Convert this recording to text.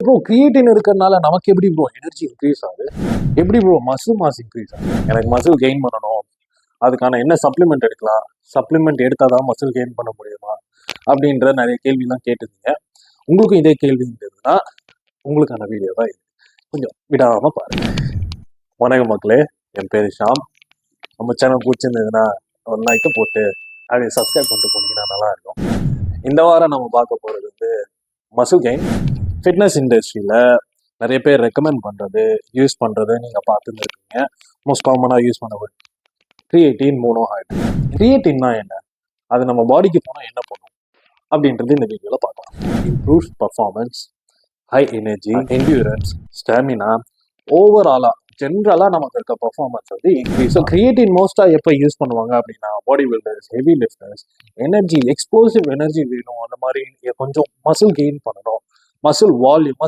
Bro creatine இருக்கிறதுனால நமக்கு எப்படி ப்ரோ எனர்ஜி இன்க்ரீஸ் ஆகுது, எப்படி ப்ரோ மசில் மாஸ் இன்க்ரீஸ் ஆகுது? எனக்கு மசில் கெயின் பண்ணணும், அதுக்கான என்ன சப்ளிமெண்ட் எடுக்கலாம், சப்ளிமெண்ட் எடுத்தால் தான் மசில் கெயின் பண்ண முடியுமா அப்படின்ற நிறைய கேள்விலாம் கேட்டிருந்தீங்க. உங்களுக்கும் இதே கேள்வி இருந்ததுன்னா உங்களுக்கான வீடியோ தான் இது, கொஞ்சம் விடாமல் பாருங்க. வணக்கம் மக்களே, என் பேர் ஷாம். நம்ம சேனல் பிடிச்சிருந்ததுன்னா ஒரு லைக்கை போட்டு அப்படியே சப்ஸ்கிரைப் பண்ணிட்டு போனீங்கன்னா நல்லா இருக்கும். இந்த வாரம் நம்ம பார்க்க போகிறது வந்து மசில் கெயின். ஃபிட்னஸ் இண்டஸ்ட்ரியில் நிறைய பேர் ரெக்கமெண்ட் பண்ணுறது, யூஸ் பண்ணுறது நீங்கள் பார்த்துன்னு இருக்கீங்க. மோஸ்ட் காமனாக யூஸ் பண்ண கிரியேட்டின், மோனோஹைட்ரேட். கிரியேட்டின்னா என்ன, அது நம்ம பாடிக்கு போனால் என்ன பண்ணும் அப்படின்றது இந்த வீடியோவில் பார்க்கலாம். Improves performance, high energy, endurance, stamina, ஓவராலாக ஜென்ரலாக நமக்கு இருக்க பர்ஃபார்மன்ஸ் வந்து இன்க்ரீஸ். ஸோ கிரியேட்டின் மோஸ்ட்டாக எப்போ யூஸ் பண்ணுவாங்க அப்படின்னா body builders, heavy lifters, energy explosive energy வேணும், அந்த மாதிரி கொஞ்சம் மசில் கெயின் பண்ணணும், மசில் வால்யூம்